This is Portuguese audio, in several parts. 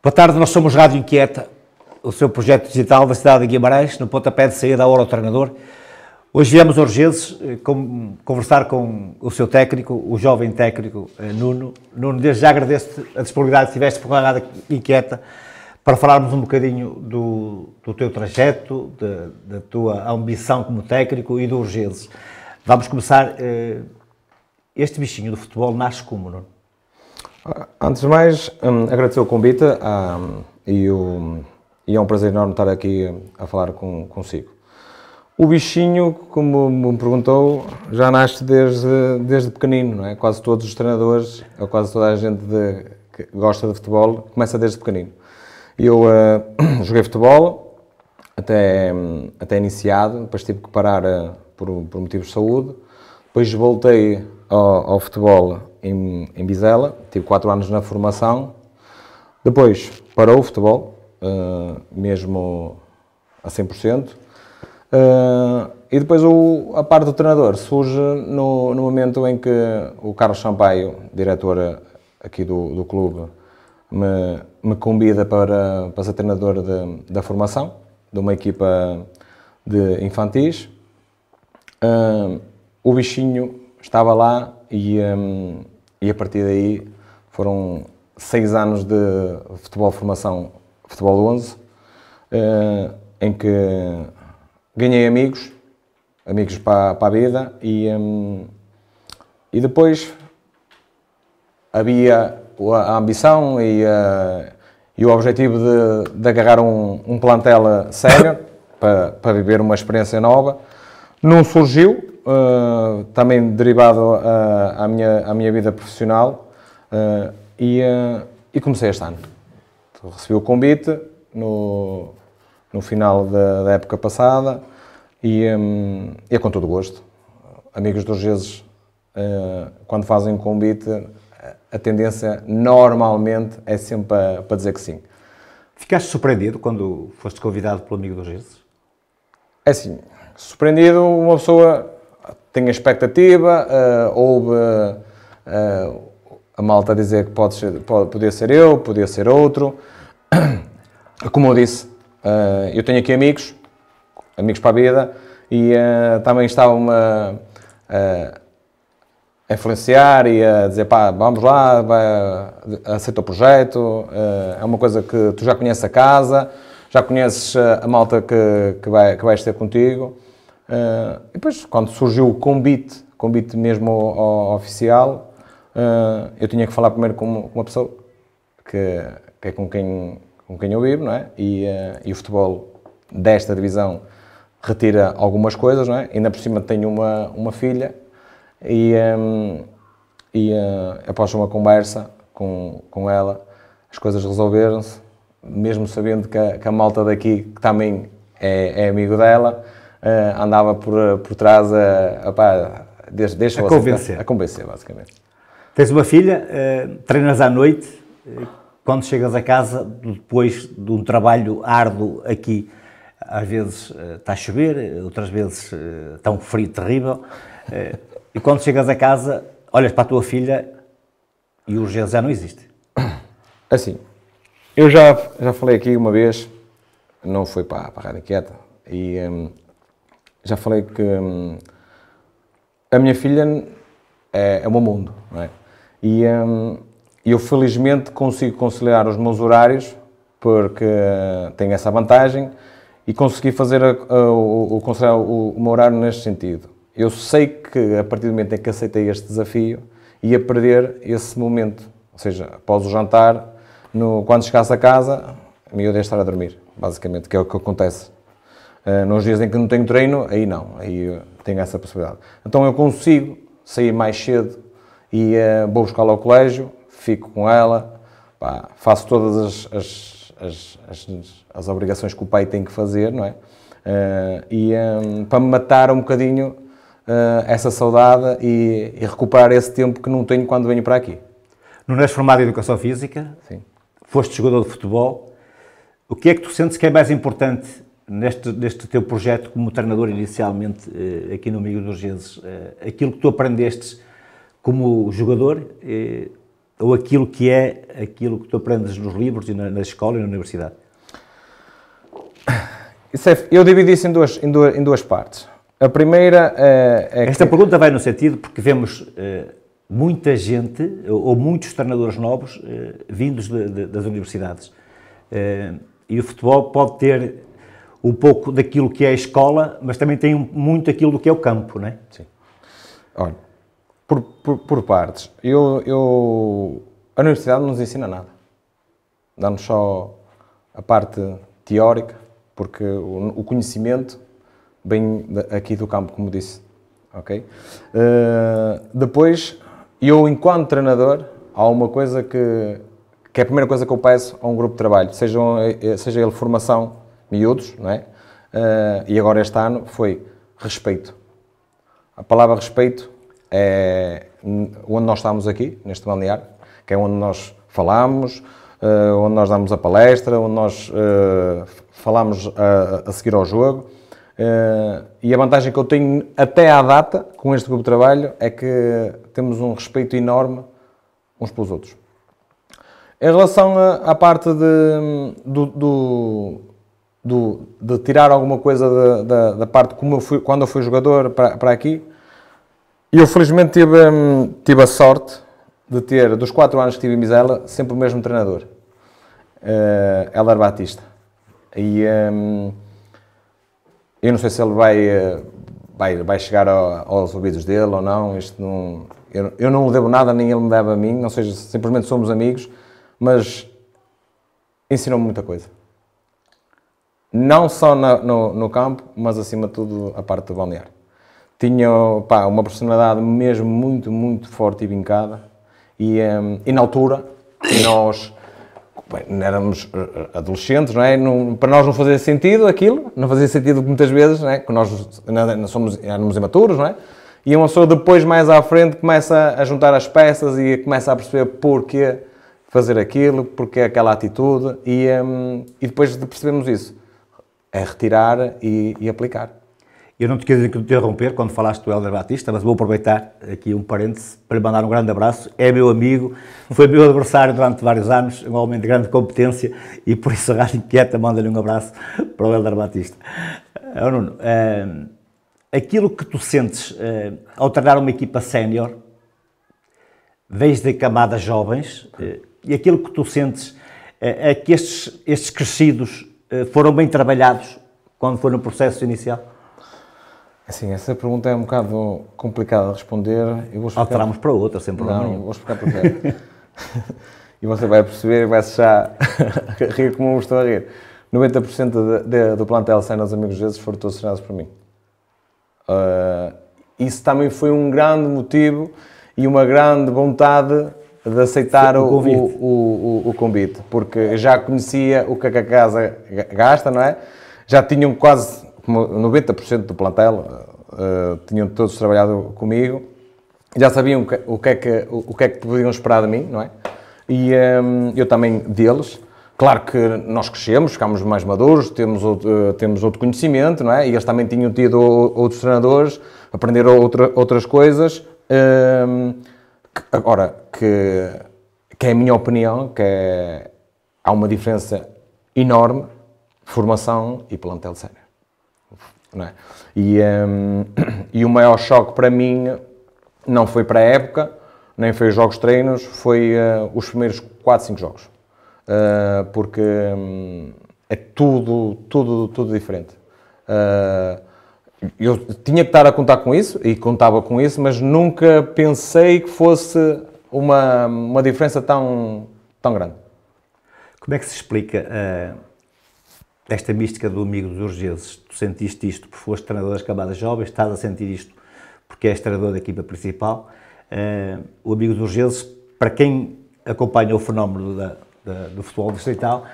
Boa tarde, nós somos Rádio Inquieta, o seu projeto digital da cidade de Guimarães, no pontapé de saída da hora ao treinador. Hoje viemos a Orgeses conversar com o seu técnico, o jovem técnico Nuno. Nuno, desde já agradeço-te a disponibilidade que tiveste para a Rádio Inquieta para falarmos um bocadinho do teu trajeto, da tua ambição como técnico e do Orgeses. Vamos começar. Este bichinho do futebol nasce como, Nuno? Antes de mais, agradecer o convite e é um prazer enorme estar aqui a falar consigo. O bichinho, como me perguntou, já nasce desde pequenino, não é? Quase todos os treinadores, ou quase toda a gente que gosta de futebol, começa desde pequenino. Eu joguei futebol até iniciado, depois tive que parar por motivos de saúde, depois voltei ao futebol em Vizela, tive 4 anos na formação, depois parou o futebol, mesmo a 100%, e depois a parte do treinador surge no momento em que o Carlos Sampaio, diretor aqui do clube, me convida para ser treinador da formação, de uma equipa de infantis. O bichinho estava lá e a partir daí foram 6 anos de futebol formação, futebol 11, em que ganhei amigos para a vida e depois havia a ambição e o objetivo de agarrar um plantel sério para viver uma experiência nova. Não surgiu, também derivado à minha vida profissional, e comecei este ano. Recebi o convite no final da época passada e é com todo o gosto. Amigos dos Orgeses, quando fazem um convite, a tendência normalmente é sempre para dizer que sim. Ficaste surpreendido quando foste convidado pelo amigo dos Orgeses? É assim, surpreendido, uma pessoa tem a expectativa, houve a malta a dizer que podia ser eu, podia ser outro. Como eu disse, eu tenho aqui amigos para a vida, e também estavam a influenciar e a dizer, pá, vamos lá, aceita o projeto, é uma coisa que tu já conheces a casa, já conheces a malta que vais ter contigo. E depois, quando surgiu o convite mesmo oficial, eu tinha que falar primeiro com uma pessoa que é com quem eu vivo, não é? E o futebol desta divisão retira algumas coisas, não é? Ainda por cima tenho uma filha e após uma conversa com ela, as coisas resolveram-se, mesmo sabendo que a malta daqui, que também é amigo dela, andava por trás a convencer, basicamente. Tens uma filha, treinas à noite, quando chegas a casa, depois de um trabalho árduo aqui, às vezes está a chover, outras vezes está um frio terrível, e quando chegas a casa, olhas para a tua filha e o Orgeses já não existe. Assim, eu já falei aqui uma vez, não foi para a Rádio Inquieta, e já falei que a minha filha é o meu mundo, não é? E eu felizmente consigo conciliar os meus horários, porque tenho essa vantagem, e consegui fazer conciliar o meu horário neste sentido. Eu sei que a partir do momento em que aceitei este desafio, ia perder esse momento, ou seja, após o jantar, quando chegasse a casa, eu ia estar a dormir, basicamente, que é o que acontece. Nos dias em que não tenho treino, aí não, aí tenho essa possibilidade. Então eu consigo sair mais cedo e vou buscá-la ao colégio, fico com ela, pá, faço todas as obrigações que o pai tem que fazer, não é? Para me matar um bocadinho essa saudade e recuperar esse tempo que não tenho quando venho para aqui. Não és formado em Educação Física? Sim. Foste jogador de futebol. O que é que tu sentes que é mais importante neste teu projeto como treinador inicialmente aqui no Amigo dos Orgeses? Aquilo que tu aprendeste como jogador ou aquilo que é aquilo que tu aprendes nos livros e na escola e na universidade? Eu dividi isso em duas partes. A primeira Esta pergunta vai no sentido porque vemos muita gente, ou muitos treinadores novos, vindos das universidades. E o futebol pode ter um pouco daquilo que é a escola, mas também tem muito aquilo do que é o campo, não é? Sim. Olha, por partes. A universidade não nos ensina nada. Dá-nos só a parte teórica, porque o conhecimento vem aqui do campo, como disse. Ok? Depois, eu, enquanto treinador, há uma coisa que é a primeira coisa que eu peço a um grupo de trabalho, seja ele formação, miúdos, não é? E agora este ano foi respeito. A palavra respeito é onde nós estamos aqui, neste balneário, que é onde nós falamos, onde nós damos a palestra, onde nós falamos a seguir ao jogo. E a vantagem que eu tenho até à data com este grupo de trabalho é que temos um respeito enorme uns pelos outros. Em relação à parte de tirar alguma coisa da parte como quando eu fui jogador para aqui, eu felizmente tive a sorte de ter, dos 4 anos que tive em Vizela, sempre o mesmo treinador, Hélder Batista. E eu não sei se ele vai chegar aos ouvidos dele ou não. Eu não lhe devo nada, nem ele me deve a mim, ou seja, simplesmente somos amigos, mas ensinou-me muita coisa. Não só no campo, mas acima de tudo a parte do balneário. Tinha uma personalidade mesmo muito, muito forte e vincada. E na altura, nós éramos adolescentes, não é? Para nós não fazia sentido aquilo, não fazia sentido muitas vezes, não é? Que nós éramos imaturos, não é? E uma pessoa depois, mais à frente, começa a juntar as peças e começa a perceber porquê fazer aquilo, porquê aquela atitude, e depois de percebermos isso, é retirar e aplicar. Eu não te quero interromper quando falaste do Hélder Batista, mas vou aproveitar aqui um parêntese para lhe mandar um grande abraço. É meu amigo, foi meu adversário durante vários anos, um homem de grande competência, e por isso a Rádio Inquieta manda-lhe um abraço para o Hélder Batista. Nuno, aquilo que tu sentes ao treinar uma equipa sénior, vens de camadas jovens, e aquilo que tu sentes é que estes crescidos foram bem trabalhados quando foi no processo inicial? Assim, essa pergunta é um bocado complicada de responder. Alteramos para outra, sem problema nenhum. nenhum. Vou explicar porquê. E você vai perceber e vai-se já rir como eu estou a rir. 90% do plantel sem os amigos vezes foram todos treinados por mim. Isso também foi um grande motivo e uma grande vontade de aceitar o convite, porque já conhecia o que a casa gasta, não é? Já tinham quase 90% do plantel, tinham todos trabalhado comigo, já sabiam o que é que podiam esperar de mim, não é? E eu também deles. Claro que nós crescemos, ficámos mais maduros, temos outro conhecimento, não é? E eles também tinham tido outros treinadores, aprenderam outras coisas. Agora, que é a minha opinião, há uma diferença enorme, formação e plantel de sénior. Não é? E o maior choque para mim não foi para a época, nem foi os jogos treinos, foi os primeiros 4, 5 jogos. Porque é tudo diferente. Eu tinha que estar a contar com isso, e contava com isso, mas nunca pensei que fosse uma diferença tão grande. Como é que se explica esta mística do amigo dos urgeses? Tu sentiste isto porque foste treinador das camadas jovens, estás a sentir isto porque és treinador da equipa principal. O amigo dos urgeses, para quem acompanha o fenómeno do futebol distrital,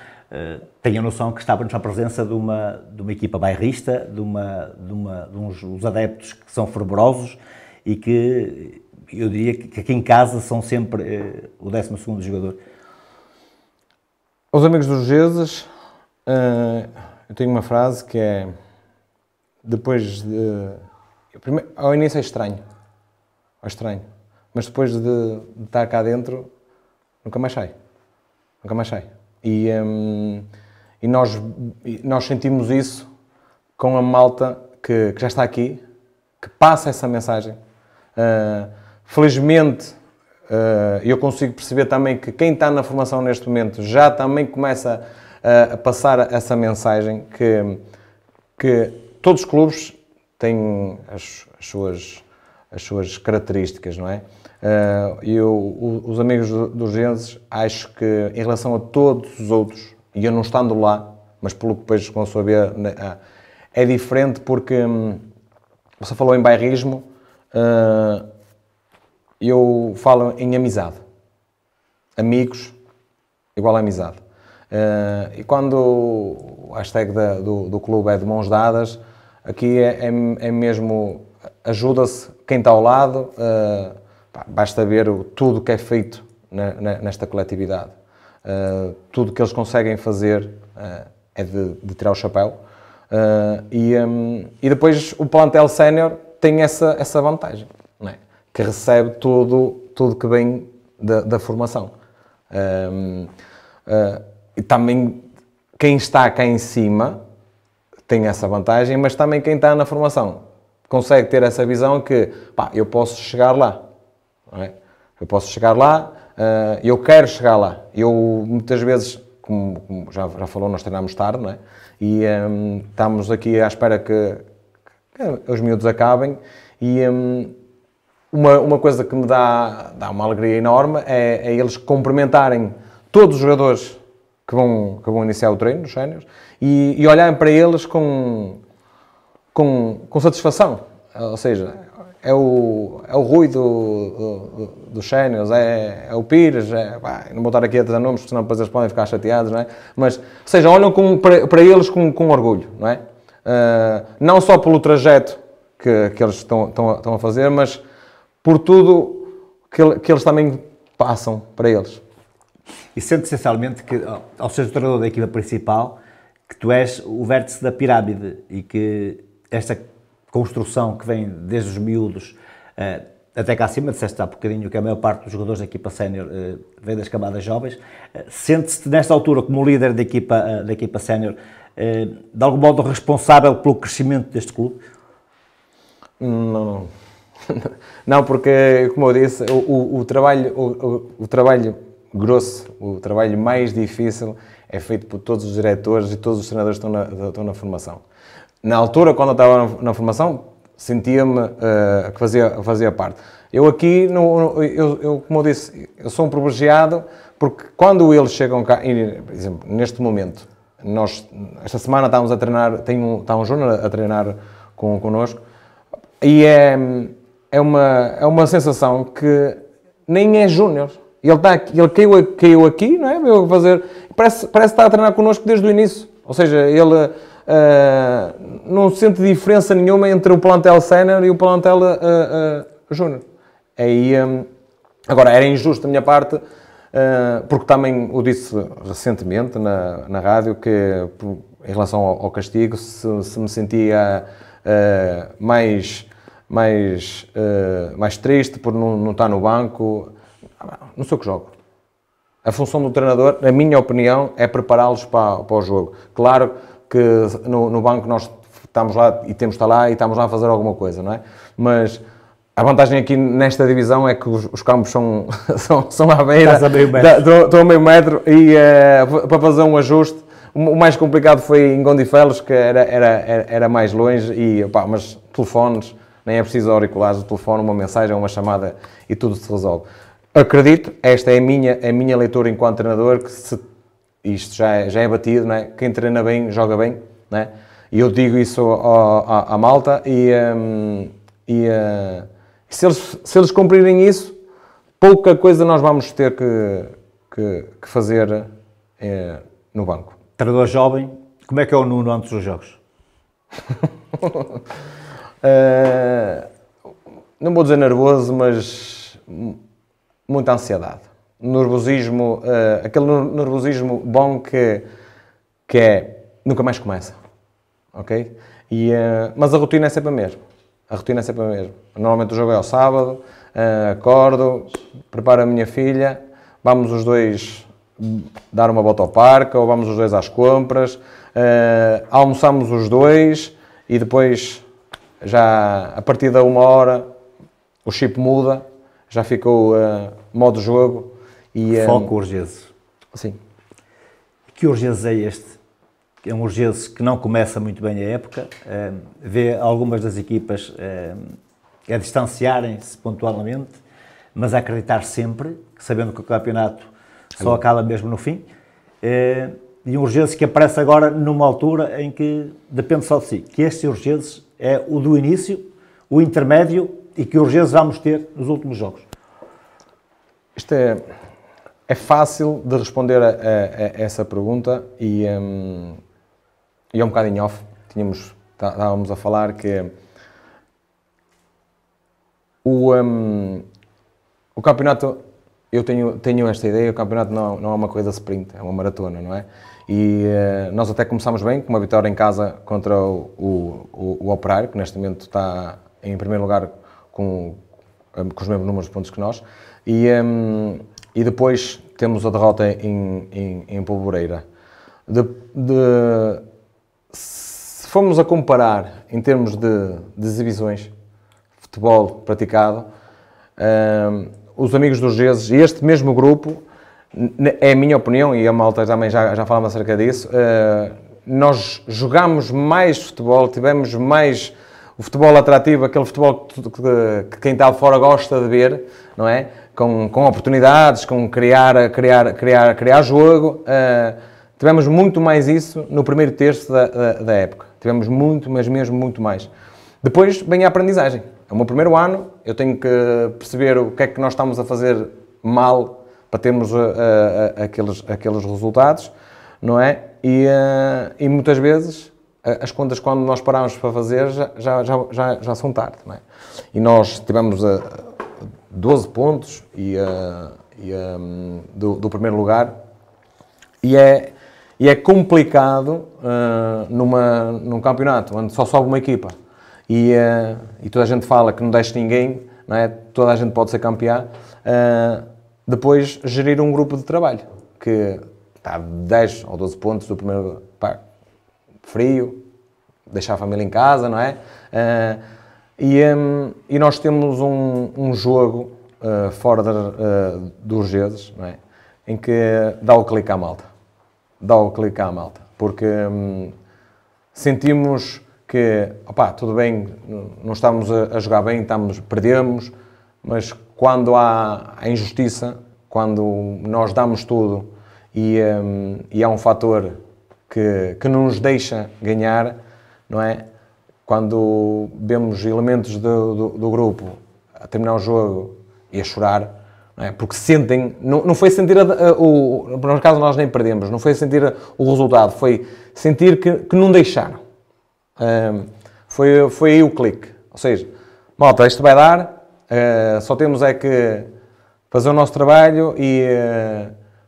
tenho a noção que estávamos na presença de uma equipa bairrista, de uns adeptos que são fervorosos e que eu diria que aqui em casa são sempre o 12º jogador. Os amigos dos urgeses, eu tenho uma frase que é, ao início é estranho, mas depois de estar cá dentro, nunca mais sai. Nunca mais sai. E nós sentimos isso com a malta que já está aqui, que passa essa mensagem. Felizmente, eu consigo perceber também que quem está na formação neste momento já também começa a passar essa mensagem que todos os clubes têm as suas características, não é? Os amigos dos Urgenses, acho que em relação a todos os outros, e eu não estando lá, mas pelo que depois começou a ver, é diferente porque você falou em bairrismo, eu falo em amizade. Amigos igual a amizade. E quando o hashtag do clube é de mãos dadas, aqui é mesmo, ajuda-se quem está ao lado, basta ver tudo que é feito nesta coletividade. Tudo que eles conseguem fazer é de tirar o chapéu. E depois o plantel sénior tem essa vantagem, não é? Que recebe tudo que vem da formação. E também quem está cá em cima tem essa vantagem, mas também quem está na formação consegue ter essa visão que eu posso chegar lá, não é? Eu posso chegar lá, eu quero chegar lá. Eu muitas vezes, como já falou, nós treinamos tarde, não é? E estamos aqui à espera que os miúdos acabem e uma coisa que me dá uma alegria enorme é eles cumprimentarem todos os jogadores que vão iniciar o treino, os séniores, e olharem para eles com satisfação. Ou seja, é o Rui dos séniores, é o Pires, não vou estar aqui a dizer nomes, porque senão depois eles podem ficar chateados, não é? Mas, ou seja, olham para eles com orgulho, não é? Não só pelo trajeto que eles estão a fazer, mas por tudo que eles também passam para eles. E sente essencialmente que, ao ser o treinador da equipa principal, que tu és o vértice da pirâmide e que esta construção que vem desde os miúdos até cá acima, disseste há bocadinho que a maior parte dos jogadores da equipa sénior vem das camadas jovens, sente-se nesta altura como líder da equipa sénior de algum modo responsável pelo crescimento deste clube? Não. Não, porque, como eu disse, o trabalho grosso, o trabalho mais difícil é feito por todos os diretores e todos os treinadores que estão na formação. Na altura, quando eu estava na formação, sentia-me que fazia parte. Eu aqui, como eu disse, eu sou um privilegiado porque quando eles chegam cá, por exemplo, neste momento, esta semana estávamos a treinar, está um júnior a treinar connosco, e é uma sensação que nem é júnior. Ele caiu aqui, não é? Veio fazer, parece estar a treinar connosco desde o início. Ou seja, ele não sente diferença nenhuma entre o plantel sénior e o plantel júnior. Agora, era injusto da minha parte, porque também o disse recentemente na rádio, que em relação ao castigo, se me sentia mais triste por não estar no banco. Não sei o que jogo. A função do treinador, na minha opinião, é prepará-los para o jogo. Claro que no banco nós estamos lá e temos de estar lá e estamos lá a fazer alguma coisa, não é? Mas a vantagem aqui nesta divisão é que os campos são à beira, estão a meio metro, e para fazer um ajuste, o mais complicado foi em Gondifelos, que era mais longe, mas telefones, nem é preciso auriculares, o telefone, uma mensagem, uma chamada e tudo se resolve. Acredito, esta é a minha leitura enquanto treinador, que isto já é batido, não é? Quem treina bem, joga bem, não é? E eu digo isso à malta, se eles cumprirem isso, pouca coisa nós vamos ter que fazer no banco. Treinador jovem, como é que é o Nuno antes dos jogos? Não vou dizer nervoso, mas muita ansiedade. Nervosismo, aquele nervosismo bom que nunca mais começa, ok? Mas a rotina é sempre a mesma. Normalmente o jogo é ao sábado, acordo, preparo a minha filha, vamos os dois dar uma volta ao parque, ou vamos os dois às compras, almoçamos os dois e depois, já a partir da 1 hora, o chip muda, já ficou modo jogo. E, Foco Urgês. Sim. Que Urgês é este? É um Urgês que não começa muito bem a época, vê algumas das equipas a distanciarem-se pontualmente, mas a acreditar sempre, sabendo que o campeonato só acaba mesmo no fim, e um Urgês que aparece agora numa altura em que depende só de si, que este Urgês é o do início, o intermédio e que Urgês vamos ter nos últimos jogos. Isto é fácil de responder a essa pergunta e é um bocadinho off. Estávamos a falar que o campeonato, eu tenho esta ideia, o campeonato não é uma corrida sprint, é uma maratona, não é? E nós até começámos bem, com uma vitória em casa contra o Operário, que neste momento está em primeiro lugar com os mesmos números de pontos que nós, e depois temos a derrota em Polvoreira. Se formos a comparar em termos de exibições, futebol praticado, os amigos dos Urgês e este mesmo grupo, é a minha opinião, e a malta também já falamos acerca disso, nós jogamos mais futebol, tivemos mais o futebol atrativo, aquele futebol que quem está de fora gosta de ver, não é? Com oportunidades, com criar jogo. Tivemos muito mais isso no primeiro terço da época. Tivemos muito, mas mesmo muito mais. Depois vem a aprendizagem. É o meu primeiro ano, eu tenho que perceber o que é que nós estamos a fazer mal para termos aqueles resultados, não é? E muitas vezes as contas, quando nós paramos para fazer, já são tarde, não é? E nós tivemos 12 pontos do primeiro lugar e é complicado num campeonato onde só sobe uma equipa e toda a gente fala que não deixa ninguém, não é? Toda a gente pode ser campeão, depois gerir um grupo de trabalho que está 10 ou 12 pontos do primeiro, frio, deixar a família em casa, não é? E nós temos um jogo fora dos Urgês, não é? Em que dá o clique à malta. Porque sentimos que, tudo bem, não estamos a jogar bem, perdemos, mas quando há a injustiça, quando nós damos tudo e há um fator que não nos deixa ganhar, não é? Quando vemos elementos do grupo a terminar o jogo e a chorar, não é? Porque sentem, não foi sentir, por acaso nós nem perdemos, não foi sentir o resultado, foi sentir que não deixaram. Foi aí o clique. Ou seja, malta, isto vai dar, só temos é que fazer o nosso trabalho e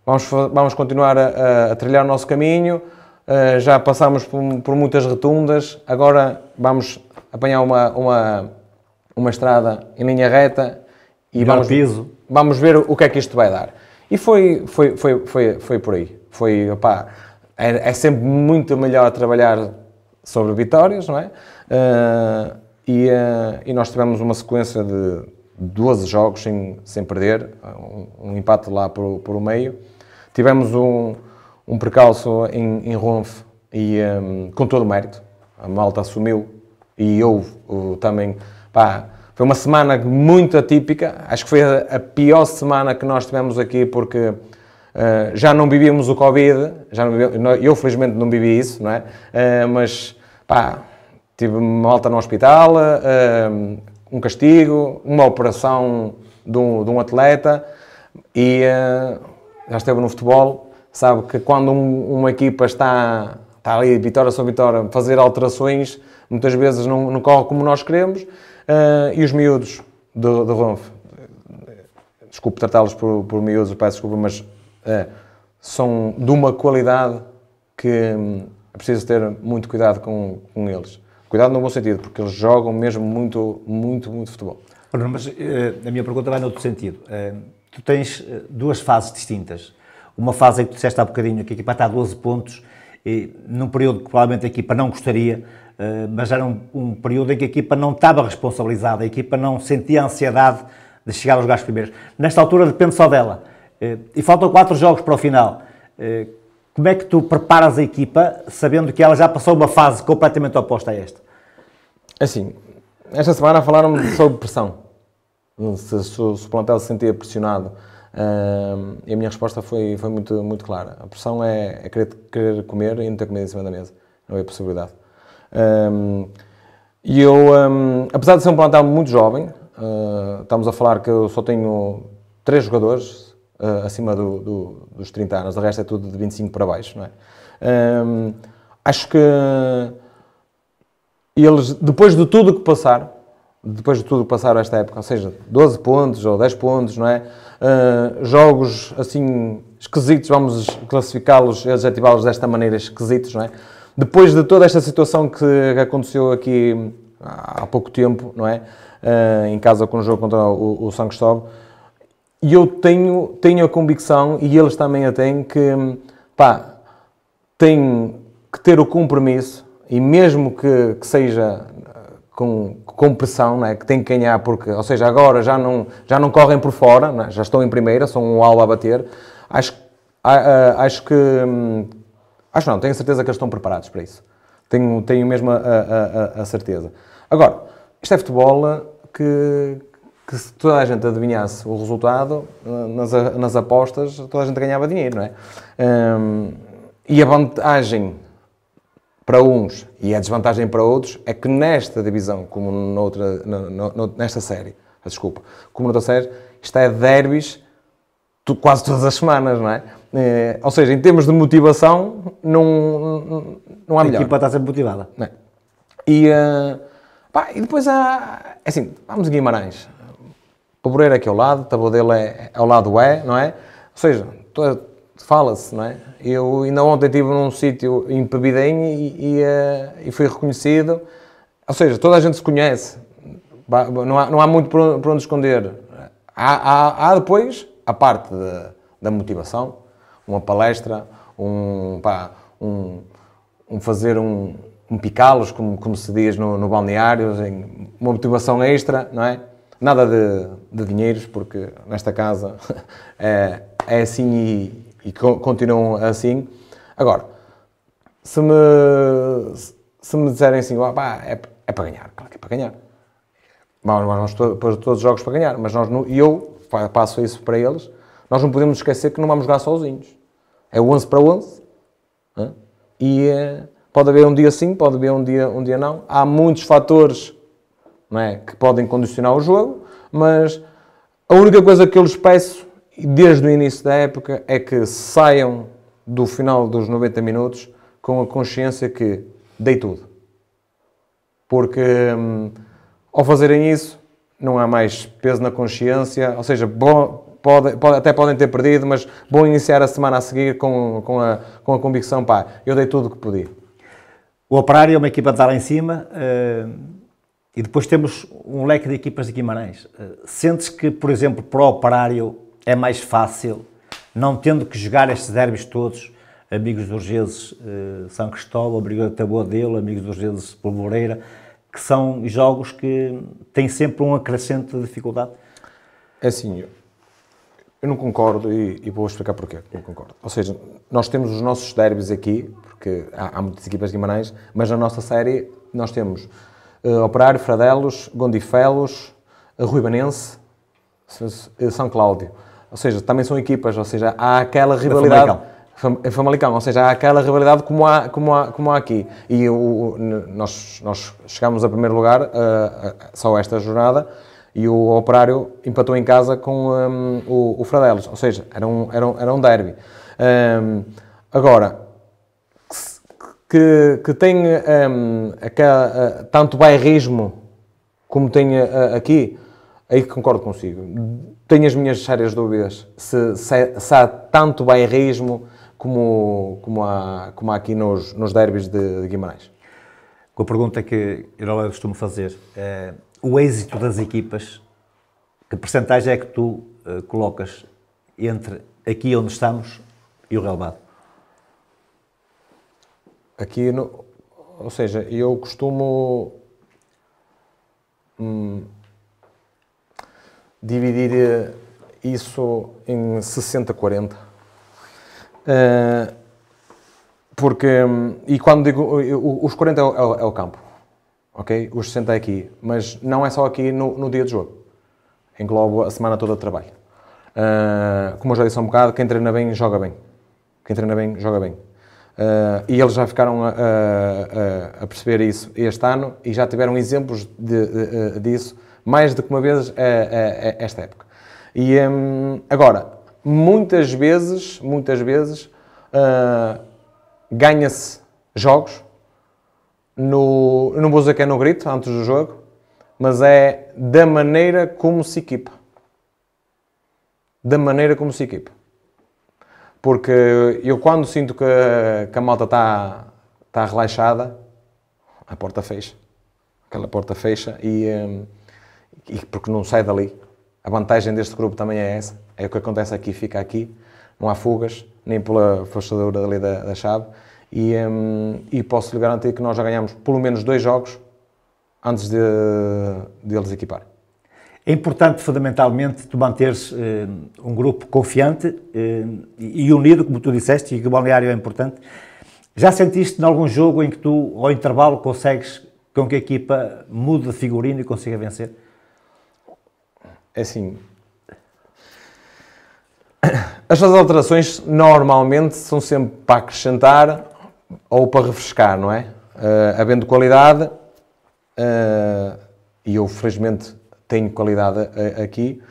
vamos continuar a trilhar o nosso caminho. Já passámos por muitas rotundas, agora vamos apanhar uma estrada em linha reta e vamos ver o que é que isto vai dar. E foi por aí. É sempre muito melhor trabalhar sobre vitórias, não é? E nós tivemos uma sequência de 12 jogos sem perder, um empate lá por meio. Tivemos um percalço em Ronf e com todo o mérito, a malta assumiu e houve também, foi uma semana muito atípica, acho que foi a pior semana que nós tivemos aqui porque já não vivíamos o Covid, eu felizmente não vivi isso, não é? Mas tive malta no hospital, um castigo, uma operação de um atleta e já esteve no futebol. Sabe que quando uma equipa está ali, vitória sobre vitória, fazer alterações, muitas vezes não corre como nós queremos, e os miúdos do Ronf, desculpe tratá-los por miúdos, peço desculpa, mas são de uma qualidade que é preciso ter muito cuidado com eles. Cuidado no bom sentido, porque eles jogam mesmo muito, muito, muito futebol. Mas a minha pergunta vai noutro sentido. tu tens duas fases distintas. Uma fase em que tu disseste há bocadinho que a equipa está a 12 pontos, e num período que provavelmente a equipa não gostaria, mas era um período em que a equipa não estava responsabilizada, a equipa não sentia a ansiedade de chegar aos lugares primeiros. Nesta altura depende só dela. E faltam 4 jogos para o final. Como é que tu preparas a equipa, sabendo que ela já passou uma fase completamente oposta a esta? Assim, esta semana falaram sobre pressão. Se o plantel se sentia pressionado. E a minha resposta foi muito clara. A pressão é querer comer e não ter comida em cima da mesa. Não é possibilidade. E eu, apesar de ser um plantel muito jovem, estamos a falar que eu só tenho 3 jogadores acima dos 30 anos, o resto é tudo de 25 para baixo, não é? Acho que eles, depois de tudo que passaram esta época, ou seja, 12 pontos ou 10 pontos, não é? Jogos assim esquisitos, vamos classificá-los e adjetivá-los desta maneira, esquisitos, não é? Depois de toda esta situação que aconteceu aqui há pouco tempo, não é? Em casa com o jogo contra o São Cristóvão, e eu tenho a convicção, e eles também a têm, que têm que ter o compromisso, e mesmo que seja com pressão, não é? Que têm que ganhar, porque, ou seja, agora já não correm por fora, não é? Já estão em primeira, são um alvo a bater. Acho não, tenho a certeza que eles estão preparados para isso. Tenho mesmo a certeza. Agora, isto é futebol que se toda a gente adivinhasse o resultado, nas apostas, toda a gente ganhava dinheiro, não é? E a vantagem para uns e a desvantagem para outros é que nesta divisão, como nesta série, como noutra série, isto é derbys quase todas as semanas, não é? Ou seja, em termos de motivação, não há melhor. A equipa está sempre motivada. Não é? E depois há... assim, vamos a Guimarães. Pobreira aqui ao lado, Taboadelo é ao lado não é? Ou seja, fala-se, não é? Eu ainda ontem estive num sítio em Pebidém e fui reconhecido. Ou seja, toda a gente se conhece. Não há muito por onde esconder. Há depois a parte da motivação, uma palestra, fazer um picá-los, como se diz no balneário, uma motivação extra, não é? Nada de dinheiros, porque nesta casa é assim e continuam assim. Agora, se me disserem assim, é para ganhar, claro que é para ganhar. Vamos todos os jogos para ganhar, mas eu passo isso para eles, nós não podemos esquecer que não vamos jogar sozinhos. É 11 para 11. Né? E pode haver um dia sim, pode haver um dia não. Há muitos fatores, não é, que podem condicionar o jogo, mas a única coisa que eu lhes peço, desde o início da época, é que saiam do final dos 90 minutos com a consciência que dei tudo. Porque ao fazerem isso, não há mais peso na consciência, ou seja, até podem ter perdido, mas vão iniciar a semana a seguir com a convicção, eu dei tudo o que podia. O Operário é uma equipa de dar lá em cima, e depois temos um leque de equipas de Guimarães. Sentes que, por exemplo, para o Operário é mais fácil, não tendo que jogar estes derbys todos, Amigos dos Urgeses, São Cristóvão, Brigada de Taboadelo, Amigos dos Urgeses, Polvoreira, que são jogos que têm sempre um acrescente de dificuldade? É assim, eu não concordo e vou explicar porquê que não concordo. Ou seja, nós temos os nossos derbys aqui, porque há muitas equipas de Guimarães, mas na nossa série nós temos Operário, Fradelos, Gondifelos, Ruibanense, São Cláudio. Ou seja, também são equipas, ou seja, há aquela rivalidade... Famalicão, ou seja, há aquela rivalidade como há aqui. E nós chegámos a primeiro lugar só esta jornada e o Operário empatou em casa com o Fradelos, ou seja, era um derby. Agora, que tem tanto bairrismo como tem aqui, aí concordo consigo. Tenho as minhas sérias dúvidas se há tanto bairrismo como há aqui nos derbys de Guimarães. Com a pergunta que eu costumo fazer, o êxito das equipas, que percentagem é que tu colocas entre aqui onde estamos e o relevado? Aqui, ou seja, eu costumo dividir isso em 60-40. Porque, e quando digo, os 40 é o campo, ok? Os 60 é aqui, mas não é só aqui no dia de jogo. Englobo a semana toda de trabalho. Como eu já disse há um bocado, quem treina bem, joga bem. Quem treina bem, joga bem. E eles já ficaram a perceber isso este ano e já tiveram exemplos disso mais do que uma vez esta época. E agora, muitas vezes ganha-se jogos, não vou dizer que é no grito antes do jogo, mas é da maneira como se equipa. Da maneira como se equipa. Porque eu quando sinto que a malta está relaxada, a porta fecha. Aquela porta fecha e porque não sai dali. A vantagem deste grupo também é essa. É o que acontece aqui, fica aqui. Não há fugas, nem pela fechadura ali da chave. E posso lhe garantir que nós já ganhamos pelo menos 2 jogos antes de eles equiparem. É importante, fundamentalmente, tu manteres um grupo confiante e unido, como tu disseste, e que o balneário é importante. Já sentiste em algum jogo em que tu, ao intervalo, consegues com que a equipa mude de figurino e consiga vencer? É assim, as alterações normalmente são sempre para acrescentar ou para refrescar, não é? Havendo qualidade, e eu felizmente tenho qualidade aqui,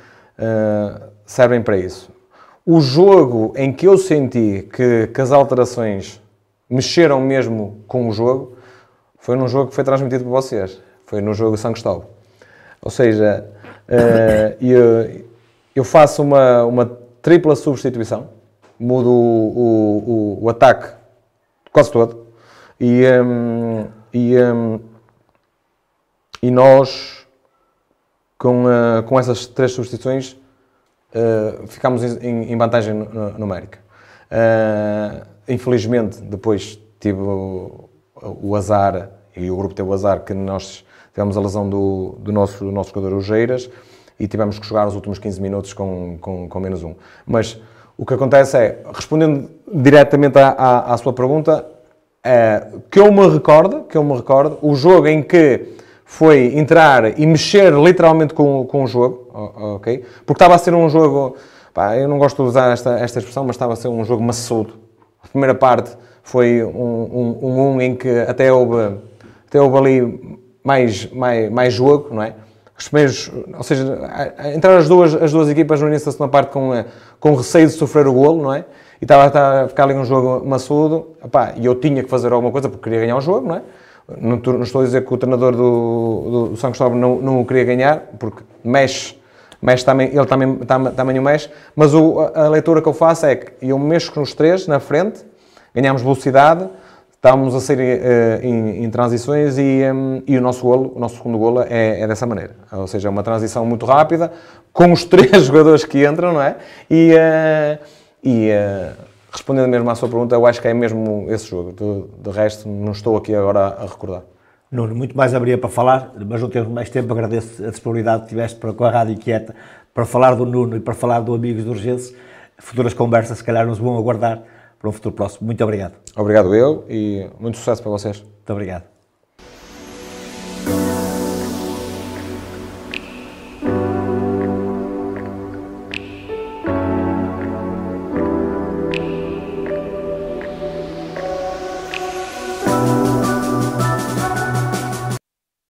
servem para isso. O jogo em que eu senti que as alterações mexeram mesmo com o jogo foi num jogo que foi transmitido por vocês, foi no jogo de São Cristóvão. Ou seja, eu faço uma tripla substituição, mudo o ataque quase todo e nós com essas 3 substituições ficámos em vantagem numérica. Infelizmente depois tive o azar, e o grupo teve o azar, que nós tivemos a lesão do nosso jogador Ojeiras e tivemos que jogar os últimos 15 minutos com -1. Mas o que acontece é, respondendo diretamente à sua pergunta, que eu me recordo, o jogo em que foi entrar e mexer literalmente com o jogo, ok? Porque estava a ser um jogo, pá, eu não gosto de usar esta expressão, mas estava a ser um jogo maçudo. A primeira parte foi um em que até houve ali mais jogo, não é? Os primeiros, ou seja, entraram as duas equipas no início da segunda parte com receio de sofrer o golo, não é? E estava a ficar ali um jogo maçudo, e eu tinha que fazer alguma coisa porque queria ganhar o jogo, não é? Não estou a dizer que o treinador do São Cristóvão não o queria ganhar, porque mexe também, ele também o mexe, mas a leitura que eu faço é que eu mexo nos 3 na frente, ganhamos velocidade, estávamos a sair em transições e o nosso segundo golo é dessa maneira. Ou seja, é uma transição muito rápida, com os 3 jogadores que entram, não é? Respondendo mesmo à sua pergunta, eu acho que é mesmo esse jogo. De resto, não estou aqui agora a recordar. Nuno, muito mais haveria para falar, mas não temos mais tempo. Agradeço a disponibilidade que tiveste com a Rádio Inquieta para falar do Nuno e para falar do Amigos de Urgência. Futuras conversas, se calhar, nos vão aguardar para um futuro próximo. Muito obrigado. Obrigado eu e muito sucesso para vocês. Muito obrigado.